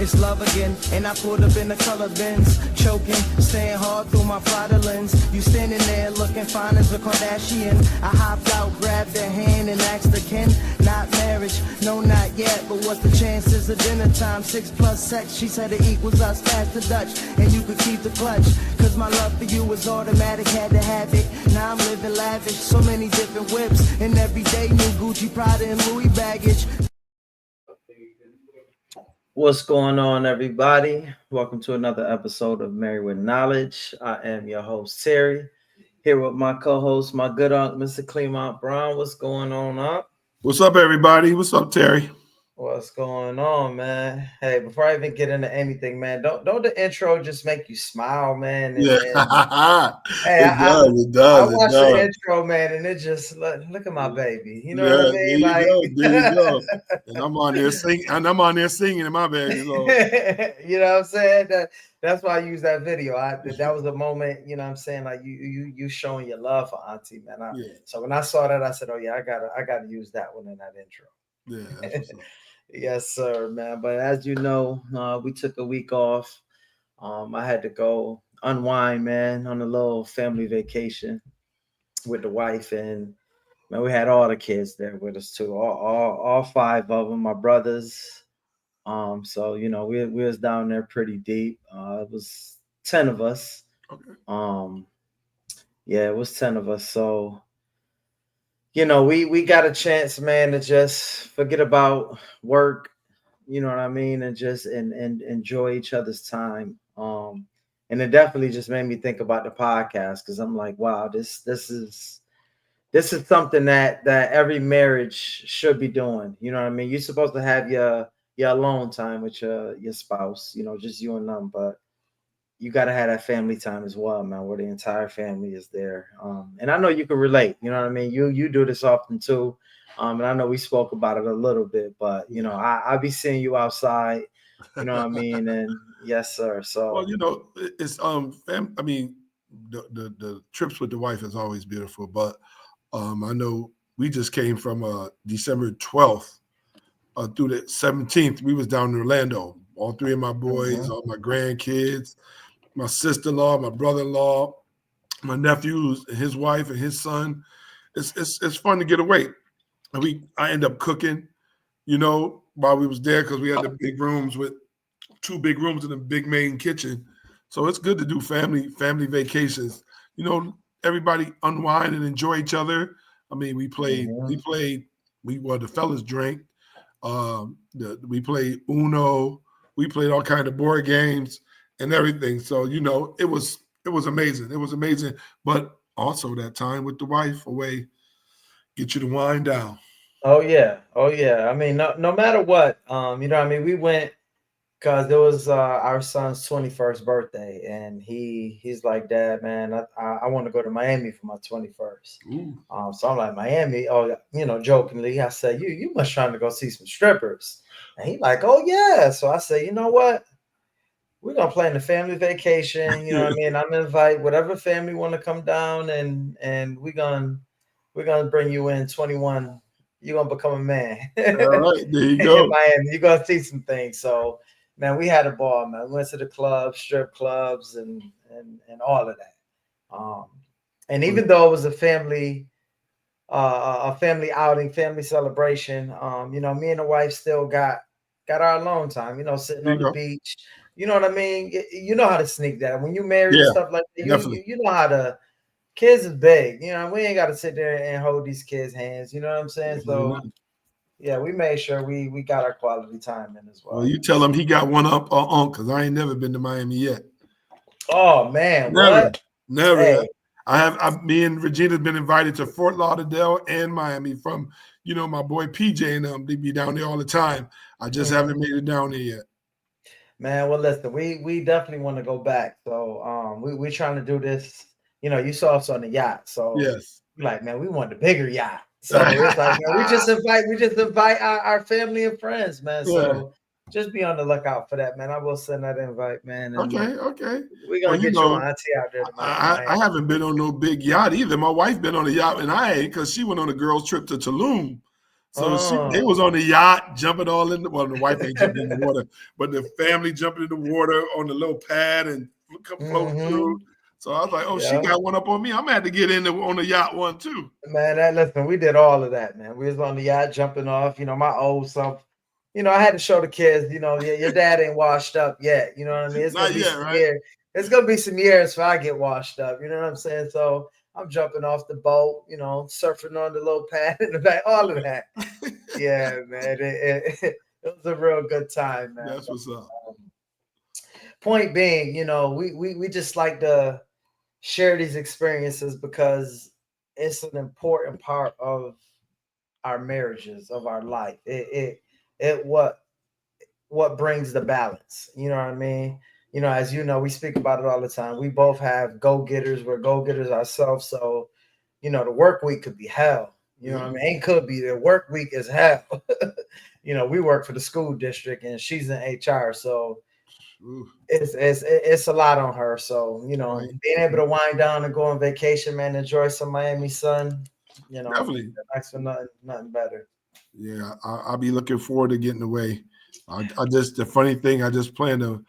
It's love again, and I pulled up in the color bins, choking, staying hard through my Prada lens. You standing there looking fine as a Kardashian. I hopped out, grabbed her hand, and asked her, Ken, not marriage, no, not yet, but what's the chances of dinner time? 6 plus sex, she said it equals us, pass the Dutch, and you could keep the clutch. Cause my love for you was automatic, had to have it. Now I'm living lavish, so many different whips, and every day new Gucci, Prada, and Louis baggage. What's going on, everybody? Welcome to another episode of Married with Knowledge. I am your host, Terry, here with my co-host, my good uncle, Mr. Clemont Brown. What's going on, Unc? What's up, everybody? What's up, Terry? What's going on, man? Hey, before I even get into anything, man, don't the intro just make you smile, man? Yeah, hey, it does. I watched the intro, man, and it just look at my baby. You know what I mean? There you go. And I'm on there singing, in my bed. You know what I'm saying? That's why I use that video. That was a moment, you know what I'm saying? Like you showing your love for Auntie, man. So when I saw that, I said, oh yeah, I gotta use that one in that intro. Yeah. Yes, sir, man. But as you know, we took a week off. I had to go unwind, man, on a little family vacation with the wife, and man, we had all the kids there with us too. All 5 of them, my brothers. So you know, we was down there pretty deep. It was 10 of us. Okay. Yeah, it was 10 of us. So you know, we got a chance, man, to just forget about work, you know what I mean, and just and enjoy each other's time. And it definitely just made me think about the podcast, because I'm like, wow, this is something that every marriage should be doing. You know what I mean? You're supposed to have your alone time with your spouse, you know, just you and them, but you got to have that family time as well, man, where the entire family is there. And I know you can relate, you know what I mean? You do this often too. And I know we spoke about it a little bit, but you know, I be seeing you outside, you know what I mean? And yes, sir. So, well, you know, it's I mean, the trips with the wife is always beautiful, but I know we just came from December 12th through the 17th. We was down in Orlando. All 3 of my boys, all my grandkids, my sister-in-law, my brother-in-law, my nephews, his wife, and his son. It's fun to get away. And I end up cooking, you know, while we was there, because we had the big rooms with 2 big rooms and a big main kitchen. So it's good to do family vacations. You know, everybody unwind and enjoy each other. I mean, the fellas drank. We played Uno. We played all kind of board games and everything. So, you know, it was amazing. It was amazing. But also that time with the wife away, get you to wind down. Oh yeah. I mean, no matter what, you know what I mean? We went because it was our son's 21st birthday, and he's like, Dad, man, I want to go to Miami for my 21st. So I'm like, Miami? Oh, you know, jokingly, I said, you must trying to go see some strippers. And he like, oh yeah. So I said, you know what? We're gonna plan the family vacation. You know what I mean? I'm gonna invite whatever family want to come down, and we're gonna bring you in 21. You're gonna become a man. All right, there you go. In Miami, you're gonna see some things. So man, we had a ball, man. We went to the clubs, strip clubs, and all of that. And even though it was a family outing, family celebration, you know, me and the wife still got our alone time, you know, sitting on the beach. You know what I mean? You know how to sneak that. When you married and stuff like that, you know how to. Kids is big, you know. We ain't got to sit there and hold these kids' hands. You know what I'm saying? So, yeah, we made sure we got our quality time in as well. Well, you tell him he got one up on, because I ain't never been to Miami yet. Oh man, never. Hey. Me and Regina's been invited to Fort Lauderdale and Miami from, you know, my boy PJ and them. They be down there all the time. I just haven't made it down there yet. Man, well, listen, we definitely want to go back. So we're trying to do this. You know, you saw us on the yacht. So yes, like, man, we want the bigger yacht. So it's like, man, we just invite our family and friends, man. So just be on the lookout for that, man. I will send that invite, man. And okay. We're gonna get your auntie out there. I haven't been on no big yacht either. My wife been on a yacht and I ain't, because she went on a girls' trip to Tulum. So they Oh, was on the yacht jumping all in the, well, the wife ain't jumping in the water, but the family jumping in the water on the little pad and floating through. So I was like, oh, she yeah. got one up on me. I'm gonna have to get in on the yacht one too. Man, listen, we did all of that, man. We was on the yacht jumping off. You know, my old self. You know, I had to show the kids. You know, your dad ain't washed up yet. You know what I mean? It's Not gonna be yet, some right? years. It's gonna be some years before I get washed up. You know what I'm saying? So I'm jumping off the boat. You know, surfing on the little pad in the back. All of that. Yeah, man. It was a real good time, man. That's what's up. Point being, you know, we just like to share these experiences because it's an important part of our marriages, of our life. It what brings the balance. You know what I mean? You know, as you know, we speak about it all the time. We both have go-getters. We're go-getters ourselves. So, you know, the work week could be hell. You know what I mean? Ain't could be. The work week is hell. You know, we work for the school district and she's in HR. So it's a lot on her. So, you know, being able to wind down and go on vacation, man, enjoy some Miami sun, you know, Definitely. Thanks for nothing better. Yeah, I'll be looking forward to getting away. The funny thing, I just planned a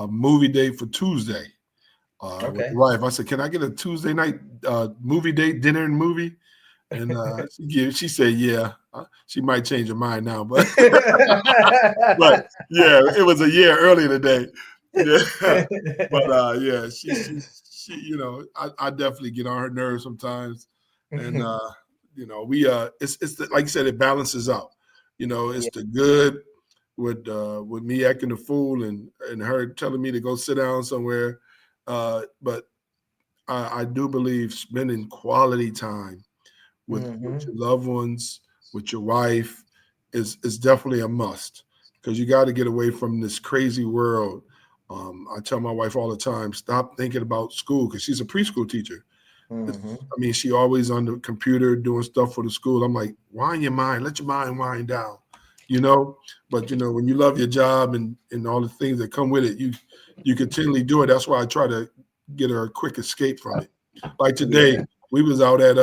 movie date for Tuesday with the wife. I said, can I get a Tuesday night movie date, dinner and movie? And she said, yeah. She might change her mind now, but but yeah, it was a year earlier today. Yeah. But yeah, she you know, I definitely get on her nerves sometimes. And you know, it's like you said, it balances out. You know, it's the good with me acting a fool and her telling me to go sit down somewhere. But I do believe spending quality time with your loved ones, with your wife, is definitely a must, because you got to get away from this crazy world. I tell my wife all the time, stop thinking about school, because she's a preschool teacher. I mean, she always on the computer doing stuff for the school. I'm like, wind your mind, let your mind wind down, you know. But you know, when you love your job and all the things that come with it, you continually do it. That's why I try to get her a quick escape from it. Like today, we was out at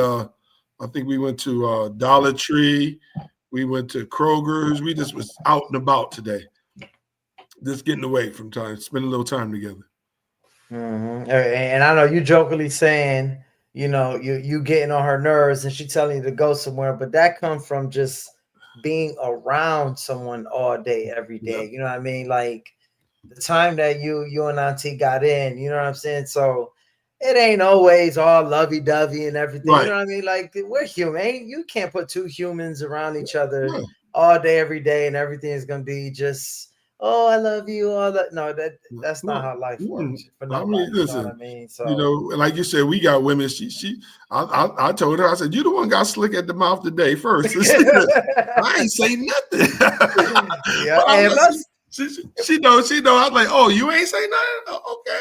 I think we went to Dollar Tree, we went to Kroger's. We just was out and about today, just getting away from time, spending a little time together. And I know you jokingly saying, you know, you getting on her nerves and she telling you to go somewhere, but that comes from just being around someone all day, every day. You know what I mean? Like the time that you and Auntie got in, you know what I'm saying? So it ain't always all lovey-dovey and everything. You know what I mean? Like we're human. You can't put two humans around each other all day, every day, and everything is gonna be just, oh, I love you. All that. No, that's not how life works. For nobody, I mean, listen, you know what I mean? So you know, like you said, we got women. I told her, I said, you the one got slick at the mouth today first. I ain't say nothing. She knows. I was like, oh, you ain't say nothing? Oh, okay.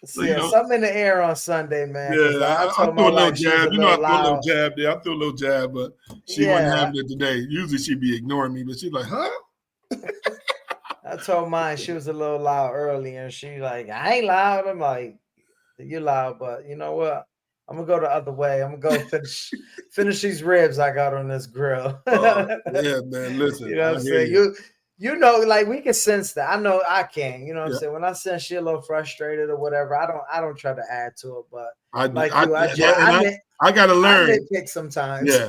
So, yeah, something in the air on Sunday, man. Yeah, I threw a little jab. You know, I threw a little jab there. I threw a little jab, but she wasn't having it today. Usually she'd be ignoring me, but she's like, huh? I told mine she was a little loud earlier, and she like, I ain't loud. I'm like, you're loud, but you know what? I'm gonna go the other way. I'm gonna go finish these ribs I got on this grill. Yeah, man. Listen, you know what I'm saying? You know, like we can sense that. I know I can. You know what I'm saying? When I sense she a little frustrated or whatever, I don't try to add to it. But I gotta learn. I nitpick sometimes. Yeah.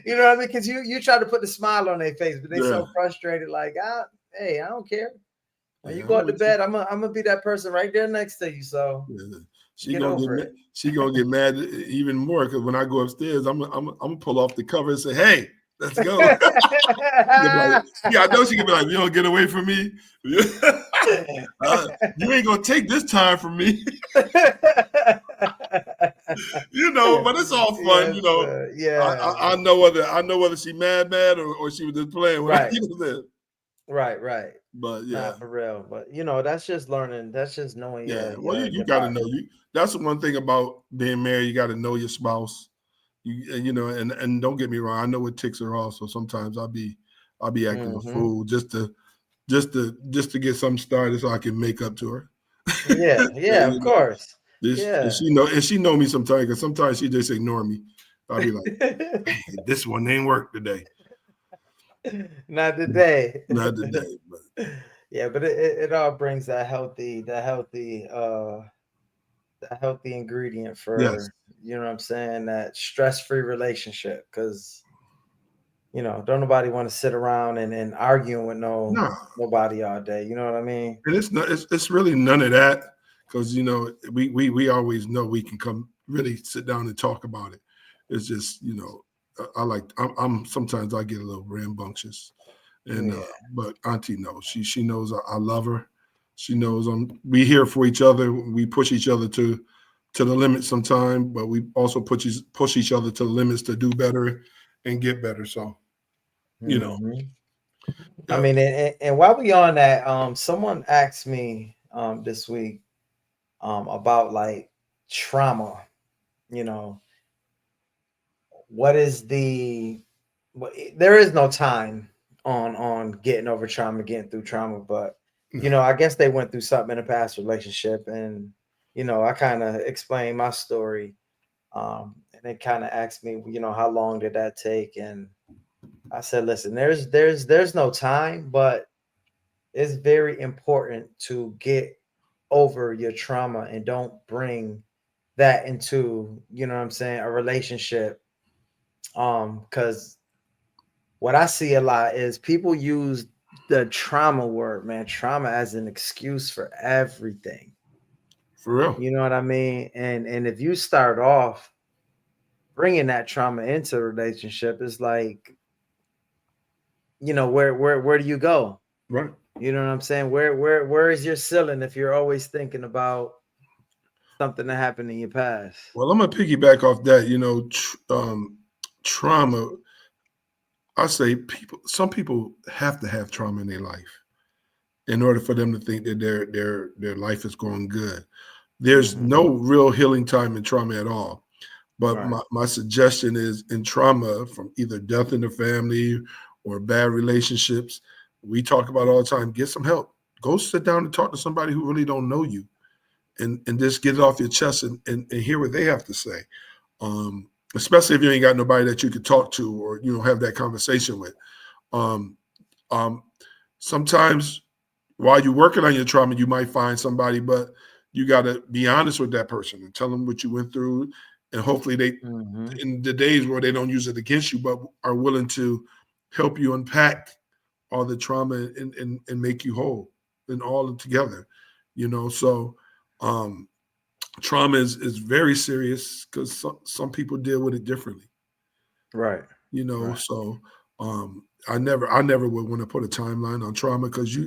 You know what I mean? Because you try to put the smile on their face, but they so frustrated. Like, hey, I don't care. When you go to bed, I'm gonna be that person right there next to you. So she gonna get mad even more, because when I go upstairs, I'm gonna pull off the cover and say, hey. Let's go. Like, I know she can be like, you don't get away from me. You ain't gonna take this time from me. You know, but it's all fun. You know, I know whether she mad or she was just playing. Right. Right. But not for real. But you know, that's just learning. That's just knowing. Well, you got to know. That's the one thing about being married. You got to know your spouse. You know, and don't get me wrong, I know what ticks her off. So sometimes I'll be acting a fool just to get something started so I can make up to her. Yeah, of course. And she know me sometimes, because sometimes she just ignore me. I'll be like, hey, this one ain't work today. Not today. Not today, but Yeah, but it all brings that healthy ingredient yes. for, you know what I'm saying, that stress-free relationship. Because, don't nobody want to sit around and arguing with No, nobody all day. You know what I mean? and it's not. It's really none of that because we always know we can come really sit down and talk about it. It's just I'm sometimes I get a little rambunctious, and Yeah. but Auntie knows she knows I love her. She knows we here for each other. We push each other to the limit sometime, but we also push each other to the limits to do better and get better. So Mhm. I yeah, mean, and while we on that, someone asked me this week about like trauma. You know, what is there is no time on getting over trauma, getting through trauma, but no, I guess they went through something in a past relationship, and I kind of explained my story, and they kind of asked me, how long did that take, and I said, listen, there's no time, but it's very important to get over your trauma and don't bring that into, what I'm saying, a relationship. Because what I see a lot is people use the trauma word, man, trauma as an excuse for everything. for real. You know what I mean? And if you start off bringing that trauma into a relationship, it's like, where do you go? Right. You know what I'm saying? Where is your ceiling if you're always thinking about something that happened in your past? Well, I'm gonna piggyback off that. Trauma. I say some people have to have trauma in their life in order for them to think that their life is going good. There's Mhm. no real healing time in trauma at all. But Right. my suggestion is in trauma from either death in the family or bad relationships, we talk about all the time, get some help. Go sit down and talk to somebody who really don't know you and just get it off your chest and hear what they have to say. Especially if you ain't got nobody that you could talk to or have that conversation with. Um, um, Sometimes while you're working on your trauma, you might find somebody, but you got to be honest with that person and tell them what you went through, and hopefully they, Mhm. in the days where they don't use it against you, but are willing to help you unpack all the trauma and make you whole and all together. So um, trauma is very serious because some people deal with it differently. Right. Right. So I never would want to put a timeline on trauma because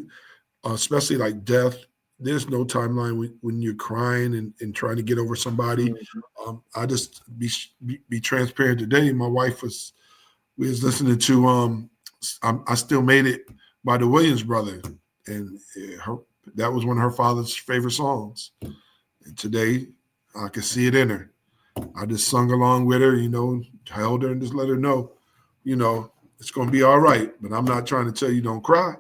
especially like death, there's no timeline when you're crying and trying to get over somebody. Mhm. I just be transparent today. My wife we was listening to I Still Made It by the Williams Brothers, and that was one of her father's favorite songs. And today I could see it in her. I just sung along with her, held her and just let her know, it's gonna be all right. But I'm not trying to tell you don't cry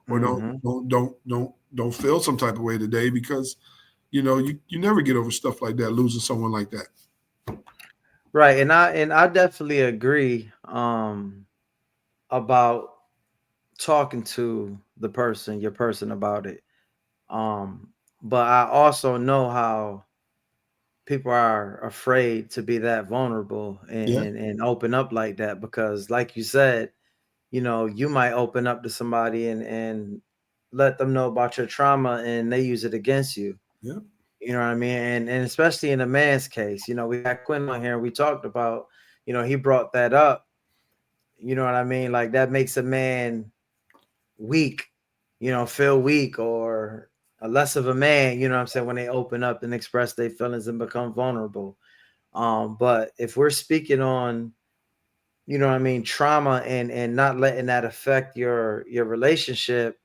or don't Mhm. don't don't don't don't feel some type of way today because you never get over stuff like that, losing someone like that. Right. And I definitely agree about talking to your person about it. But I also know how people are afraid to be that vulnerable and, Yeah, and open up like that because like you said, you might open up to somebody and let them know about your trauma and they use it against you. yeah, You know what I mean? And especially in a man's case, we had Quinn on here and we talked about, he brought that up. You know what I mean? Like that makes a man weak, feel weak or a less of a man, you know what I'm saying, when they open up and express their feelings and become vulnerable. But if we're speaking on, what I mean, trauma and not letting that affect your relationship,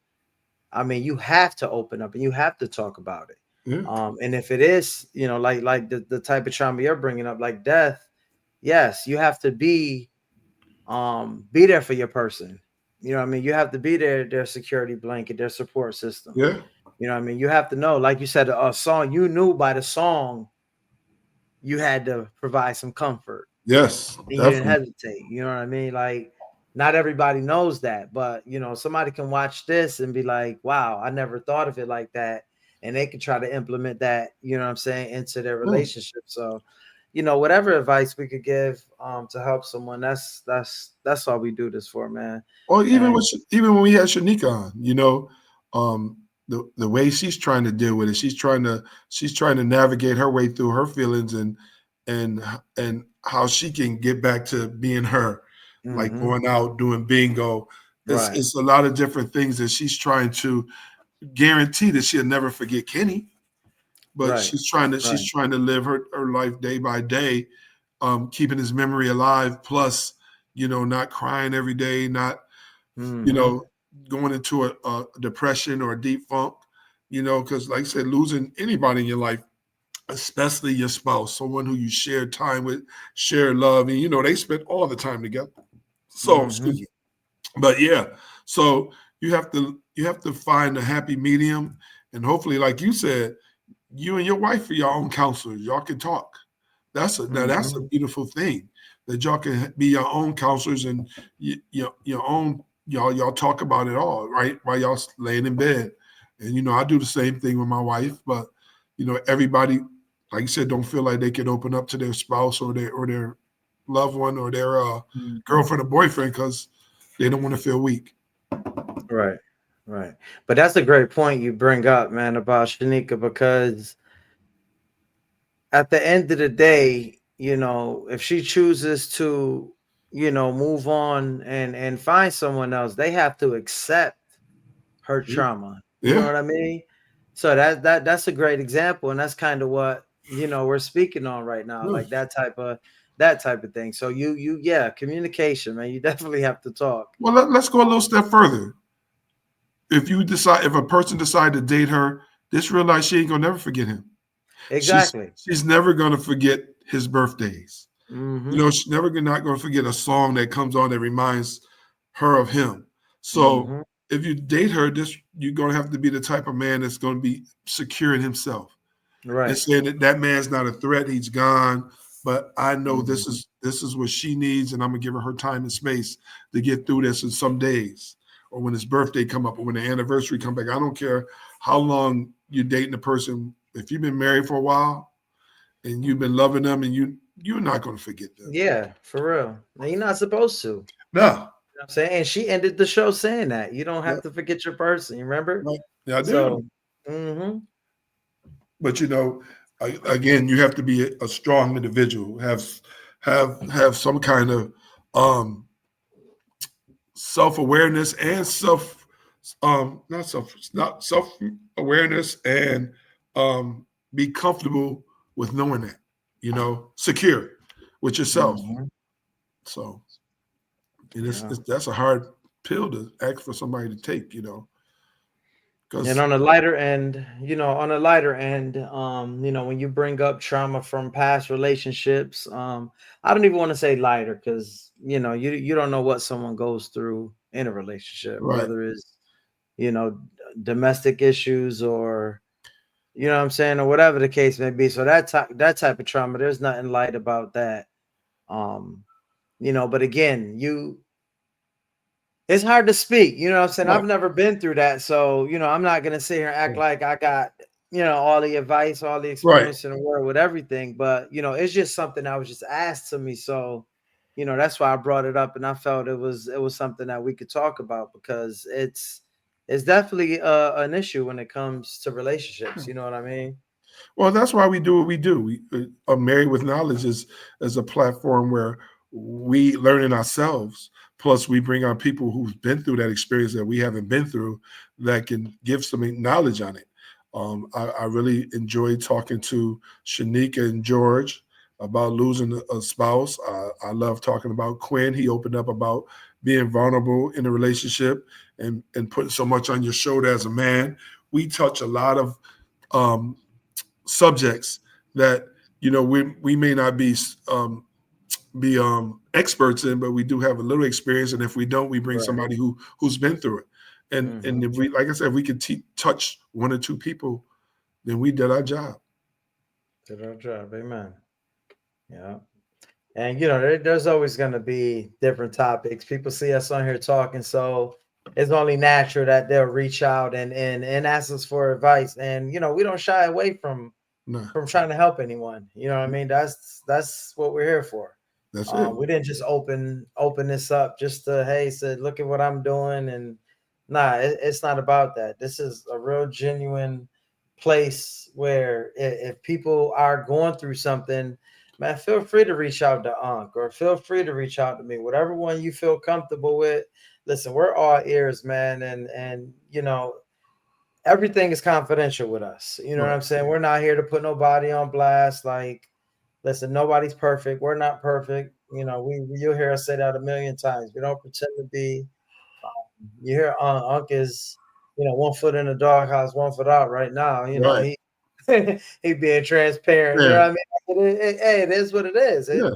I mean, you have to open up and you have to talk about it. yeah, And if it is, like the type of trauma you're bringing up, like death, yes, you have to be there for your person. You know what I mean? You have to be their security blanket, their support system. yeah, You know what I mean? You have to know, like you said, a song, you knew by the song you had to provide some comfort. Yes, and you didn't definitely. hesitate. You know what I mean? Like, not everybody knows that, but you know, somebody can watch this and be like, wow, I never thought of it like that. And they can try to implement that, you know what I'm saying, into their Yeah. relationship. So, you know, whatever advice we could give to help someone, that's all we do this for, man. Or And even when we had Shanika on, the way she's trying to deal with it, she's trying to navigate her way through her feelings and and how she can get back to being her, like mhm, going out doing bingo. It's right, it's a lot of different things that she's trying to guarantee that she'll never forget Kenny, but right, she's trying to live her life day by day, keeping his memory alive. Plus, not crying every day, not you hmm, know, going into a depression or a deep funk, because like I said, losing anybody in your life, especially your spouse, someone who you share time with, share love, and they spend all the time together. So, hmm, excuse me. But yeah, so you have to find a happy medium, and hopefully, like you said, you and your wife are your own counselors. Y'all can talk. That's a hmm. beautiful thing that y'all can be your own counselors and your own y'all talk about it all right while y'all laying in bed. And I do the same thing with my wife, but everybody, like you said, don't feel like they can open up to their spouse or their loved one or their Mhm. girlfriend or boyfriend because they don't want to feel weak. Right, right. But that's a great point you bring up, man, about Shanika, because at the end of the day, you know, if she chooses to, you know, move on and find someone else, they have to accept her trauma. You know Yeah, what I mean? So that's a great example, and that's kind of what, you know, we're speaking on right now, yeah. like that type of thing. So yeah, communication, man. You definitely have to talk. Well, let's go a little step further. If a person decide to date her, just realize she ain't gonna never forget him. She's Exactly. she's never gonna forget his birthdays. Mm-hmm. She's never not gonna forget a song that comes on that reminds her of him. So Mm-hmm. if you date her, this you're gonna have to be the type of man that's gonna be secure in himself and Right. saying that man's not a threat, he's gone. But I know this Mhm. is this is what she needs, and I'm gonna give her time and space to get through this in some days, or when his birthday come up, or when the anniversary come back. I don't care how long you're dating a person. If you've been married for a while and you've been loving them, and you're not gonna forget them. Yeah, for real. And you're not supposed to. You know No, what I'm saying? And she ended the show saying that. You don't no, have to forget your person, you remember? no. Yeah, I So, do. mhm. But again, you have to be a strong individual. Have some kind of um self awareness and not self awareness and um be comfortable with knowing that, secure with yourself. Mhm. So and Yeah. that's a hard pill to ask for somebody to take, And because on a lighter end, you know, when you bring up trauma from past relationships, I don't even want to say lighter because you know, you don't know what someone goes through in a relationship, right. whether it's, you know, domestic issues or, you know what I'm saying, or whatever the case may be. So that type of trauma, there's nothing light about that. Um, you know, but again, it's hard to speak, you know what I'm saying? Right. I've never been through that. So, you know, I'm not gonna sit here and act like I got, you know, all the advice, all the Right. experience in the world with everything. But, you know, it's just something that was just asked to me. So, you know, that's why I brought it up and I felt it was something that we could talk about because it's definitely an issue when it comes to relationships. You know what I mean? Well, that's why we do what we do. Married with Knowledge is a platform where we learning ourselves. Plus, we bring on people who've been through that experience that we haven't been through that can give some knowledge on it. I really enjoyed talking to Shanika and George about losing a spouse. I love talking about Quinn. He opened up about being vulnerable in a relationship and putting so much on your shoulder as a man. We touch a lot of um, subjects that we may not be experts in, but we do have a little experience. And if we don't, we bring Right. somebody who's been through it. And Hmm. if we, like I said, if we could touch one or two people, then we did our job. Did our job. Amen. Yeah. And there's always going to be different topics. People see us on here talking, so it's only natural that they'll reach out and ask us for advice. And we don't shy away from No, trying to help anyone. You know what I mean? That's what we're here for. that's it. We didn't just open this up just to, hey, said, look at what I'm doing. And nah, it's not about that. This is a real genuine place where if people are going through something, man, feel free to reach out to Unc, or feel free to reach out to me, whatever one you feel comfortable with. Listen, we're all ears, man. And everything is confidential with us. You know what Right. I'm saying? We're not here to put nobody on blast. Like, listen, nobody's perfect. We're not perfect. You'll hear us say that a million times. We don't pretend to be. You hear Unc is, 1 foot in the doghouse, 1 foot out right now. Right. He he being transparent. You know Yeah. what I mean? Hey, it is what it is. Yeah.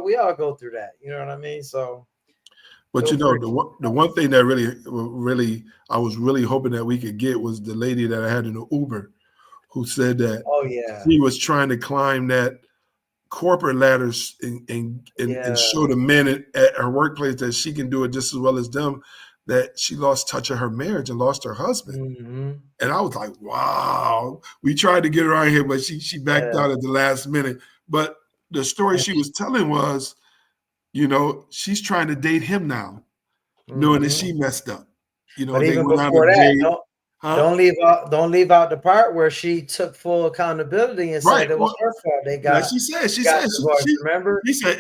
We all go through that. You know what I mean? So, But feel free. the one thing that really I was really hoping that we could get was the lady that I had in the Uber who said that Oh yeah, she was trying to climb that corporate ladders and yeah. show the men at her workplace that she can do it just as well as them, that she lost touch of her marriage and lost her husband. Mm-hmm. And I was like, wow. We tried to get her on here, but she backed out at the last minute. But the story she was telling was, she's trying to date him now, knowing that she messed up. But They even went on before a that, date. don't leave out the part where she took full accountability and Right. said it was her fault. They got Like she said, divorced. Remember? she said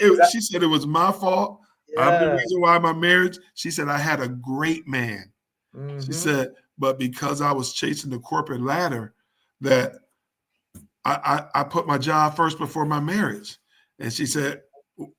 it was my fault. I'm the Yeah. reason why my marriage. She said I had a great man. She Mhm. said, but because I was chasing the corporate ladder, that I put my job first before my marriage. And she said,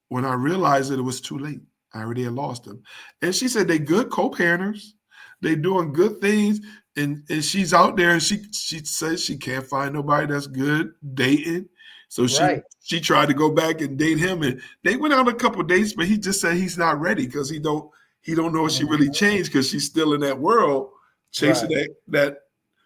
when I realized it was too late, I already had lost him. And she said they good co-parenters, they doing good things, and she's out there and she says she can't find nobody that's good dating. So Right. she tried to go back and date him, and they went on a couple of dates, but he just said he's not ready because he don't know if she really changed because she's still in that world chasing that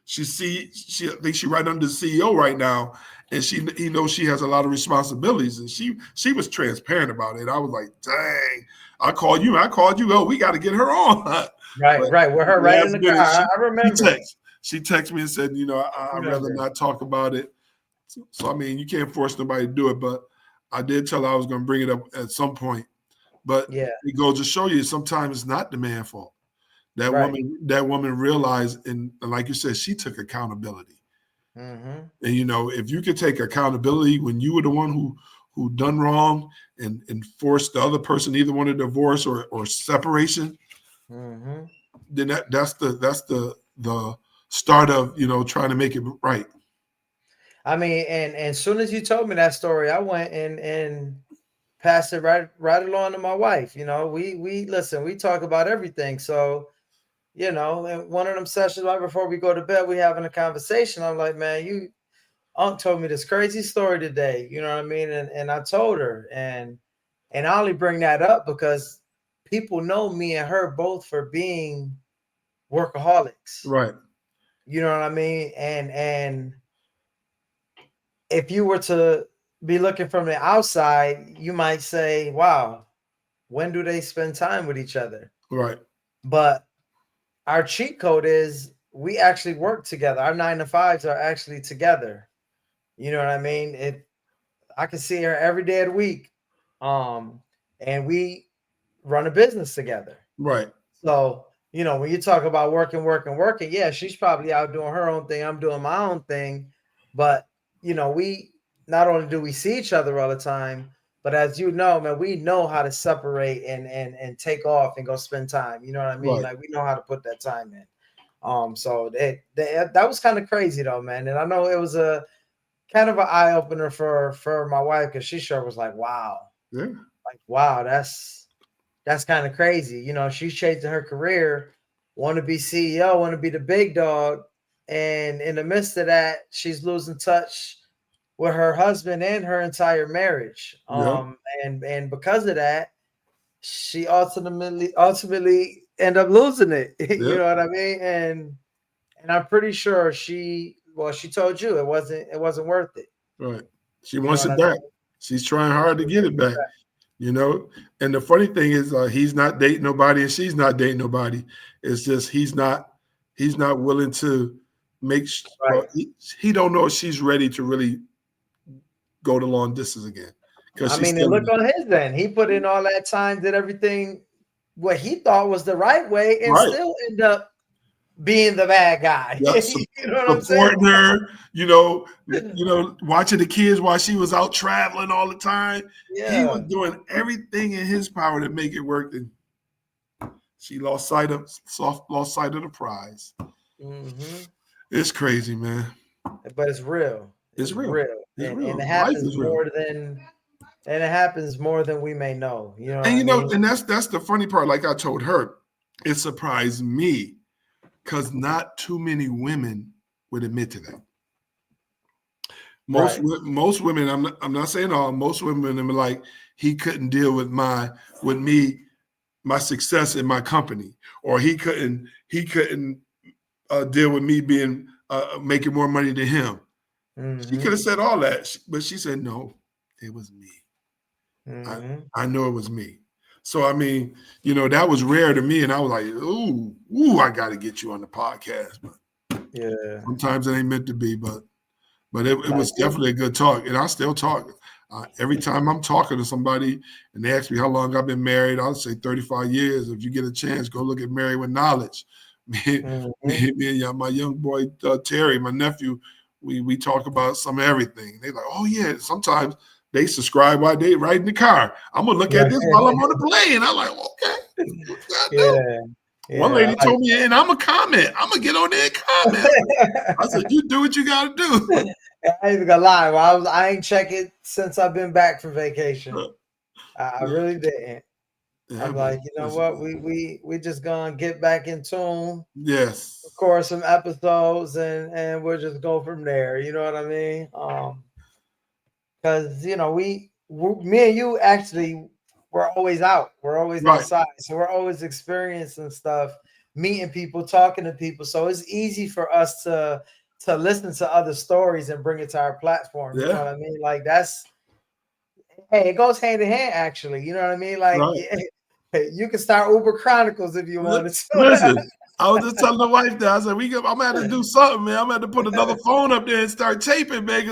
she I think she right under the CEO right now, and he knows she has a lot of responsibilities, and she was transparent about it. I was like, dang, I called you. Oh, we got to get her on. Right. With her right in the car. I remember. She texted me and said, I'd rather not talk about it. So I mean, you can't force nobody to do it, but I did tell her I was going to bring it up at some point. But it goes to show you sometimes it's not the man's fault. That woman realized, and like you said, she took accountability. Mm-hmm. And if you could take accountability when you were the one who done wrong and forced the other person either want a divorce or separation, Mm-hmm. then that's the start of trying to make it right. I mean, and as soon as you told me that story, I went and passed it right along to my wife. We listen, we talk about everything. So, in one of them sessions right before we go to bed, we having a conversation. I'm like, man, Unc told me this crazy story today. You know what I mean? And I told her, and I only bring that up because people know me and her both for being workaholics. Right. You know what I mean? And if you were to be looking from the outside, you might say, wow, when do they spend time with each other? Right. But our cheat code is we actually work together. Our 9 to 5s are actually together. You know what I mean? I can see her every day of the week. And we run a business together. Right. So, when you talk about working, yeah, she's probably out doing her own thing. I'm doing my own thing. But, we not only do we see each other all the time, but as you know, man, we know how to separate and take off and go spend time. You know what I mean? Right. Like we know how to put that time in. So that was kind of crazy though, man. And I know it was a kind of an eye opener for my wife because she sure was like, wow. Yeah. Like, wow, that's kind of crazy. She's changing her career, want to be CEO, want to be the big dog. And in the midst of that, she's losing touch with her husband and her entire marriage. And because of that, she ultimately end up losing it. You know what I mean? And I'm pretty sure she told you it wasn't worth it. Right. She wants it back. She's trying hard to get it back. you know. And the funny thing is, he's not dating nobody, and she's not dating nobody. It's just he's not willing to make. Right. He don't know if she's ready to really go to long distance again. I mean, and look on his end. He put in all that time, did everything what he thought was the right way, and still end up being the bad guy. Yep. You know what I'm saying? Supporting her, you know, watching the kids while she was out traveling all the time. Yeah. He was doing everything in his power to make it work, and she lost sight of the prize. Mm-hmm. It's crazy, man. But it's real. It's real. And it happens more than. And it happens more than we may know, you know. And that's the funny part. Like I told her, it surprised me because not too many women would admit to that. Most women, I'm not saying all. Most women are like, he couldn't deal with my success in my company, or he couldn't deal with me being making more money than him. Mm-hmm. She could have said all that, but she said no, it was me. Mm-hmm. I know it was me. So, I mean, that was rare to me. And I was like, ooh, I got to get you on the podcast. But yeah, sometimes it ain't meant to be, but it was definitely a good talk. And I still talk. Every time I'm talking to somebody and they ask me how long I've been married, I'll say 35 years. If you get a chance, go look at Married with Knowledge. Me and my young boy, Terry, my nephew, we talk about some of everything. They're like, oh, yeah, sometimes – they subscribe while they ride in the car. I'm gonna look at this while I'm on the plane. I'm like, okay. Yeah. One lady told me, and I'm gonna comment. I'm gonna get on there and comment. I said, you do what you gotta do. I ain't even gonna lie. Well, I ain't checked it since I've been back from vacation. I really didn't. Yeah, I'm like, you know what? We just gonna get back in tune. Yes. Of course, some episodes, and we'll just go from there. You know what I mean? Because, me and you actually, we're always out. We're always outside. So we're always experiencing stuff, meeting people, talking to people. So it's easy for us to listen to other stories and bring it to our platform. You know what I mean? Like it goes hand in hand, actually. You know what I mean? Like you can start Uber Chronicles if you wanted to. Listen. I was just telling the wife that I said, I'm gonna have to do something, man. I'm gonna have to put another phone up there and start taping, man.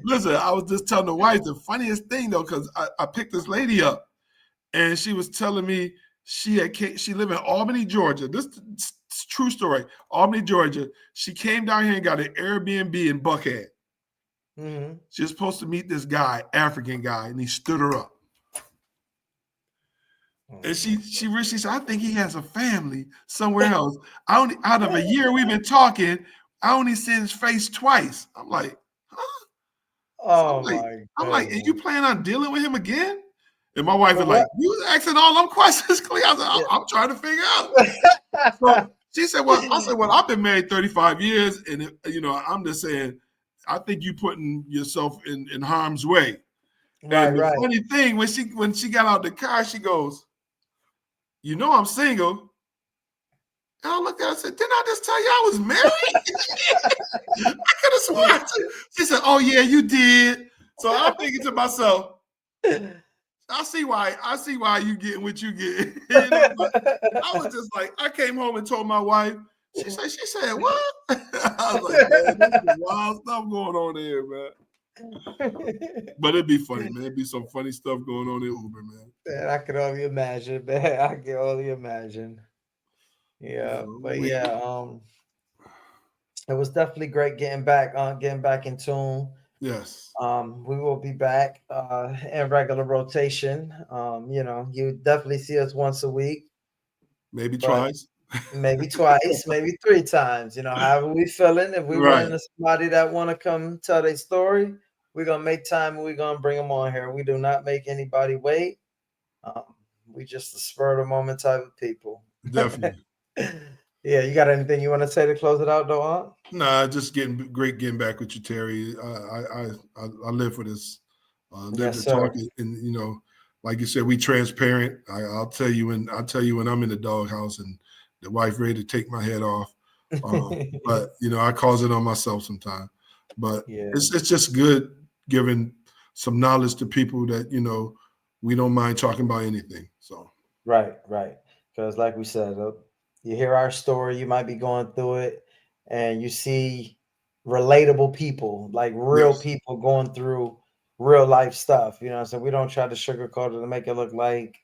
Listen, I was just telling the wife the funniest thing though, because I picked this lady up, and she was telling me she lived in Albany, Georgia. This is true story. Albany, Georgia. She came down here and got an Airbnb in Buckhead. Mm-hmm. She was supposed to meet this guy, African guy, and he stood her up. And she said, I think he has a family somewhere else. Out of a year we've been talking, I only seen his face twice. I'm like, huh? Oh, I'm like, and you plan on dealing with him again? And my wife was like, you was asking all them questions, Clay. I said, I'm trying to figure out. So she said, well, I've been married 35 years, and I'm just saying, I think you putting yourself in harm's way. And the funny thing, when she got out the car, she goes, I'm single. And I looked at her and said, didn't I just tell you I was married? I could have sworn. She said, oh, yeah, you did. So I'm thinking to myself, I see why you getting what you get. I was just like, I came home and told my wife. She said, what? I was like, man, there's some wild stuff going on here, man. But it'd be funny, man. It'd be some funny stuff going on in Uber, man. Man, I can only imagine, man. I can only imagine. Yeah, but it was definitely great getting back in tune. Yes. We will be back in regular rotation. You definitely see us once a week. Maybe twice. Maybe twice, maybe 3 times. However we feeling. If we run into somebody that want to come tell their story, we're gonna make time and we're gonna bring them on here. We do not make anybody wait. We just the spur of the moment type of people. Definitely. Yeah, you got anything you want to say to close it out, though, Aunt? Nah, just getting back with you, Terry. I live for this. Live to talk, and like you said, we transparent. I'll tell you when I'm in the doghouse and the wife ready to take my head off. But I cause it on myself sometimes. But it's just good giving some knowledge to people that we don't mind talking about anything. So Right. Because like we said, you hear our story, you might be going through it, and you see relatable people, like real yes, people going through real life stuff. You know, so we don't try to sugarcoat it to make it look like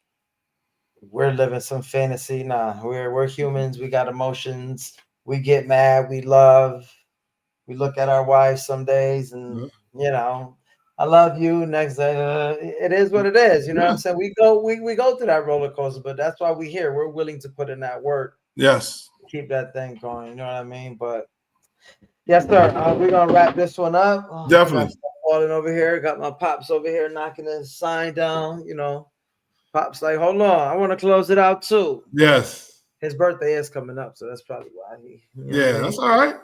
we're living some fantasy. Nah, we're humans. We got emotions. We get mad. We love. We look at our wives some days, and yeah, you know, I love you. Next day, it is what it is. You know what I'm yeah, saying? We go through that roller coaster, but that's why we're here. We're willing to put in that work, yes, keep that thing going. You know what I mean? But yes, sir. We're gonna wrap this one up. I got definitely, stuff falling over here. Got my pops over here knocking his sign down. You know, pops like, hold on, I want to close it out too. yes, His birthday is coming up, so that's probably why he. You know what I yeah, mean? that's all right.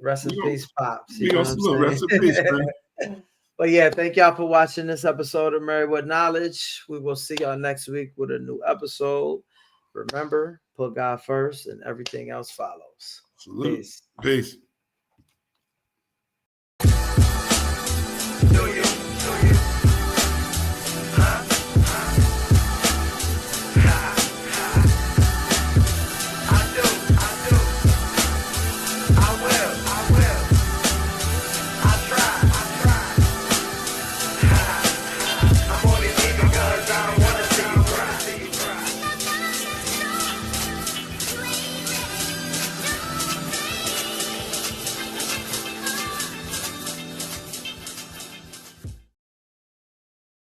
Rest in We gonna, peace, pops. we You know gonna what I'm salute. Rest in peace, saying? man. But yeah, thank y'all for watching this episode of Married with Knowledge. We will see y'all next week with a new episode. Remember, put God first and everything else follows. Salute. Peace. Peace. Do you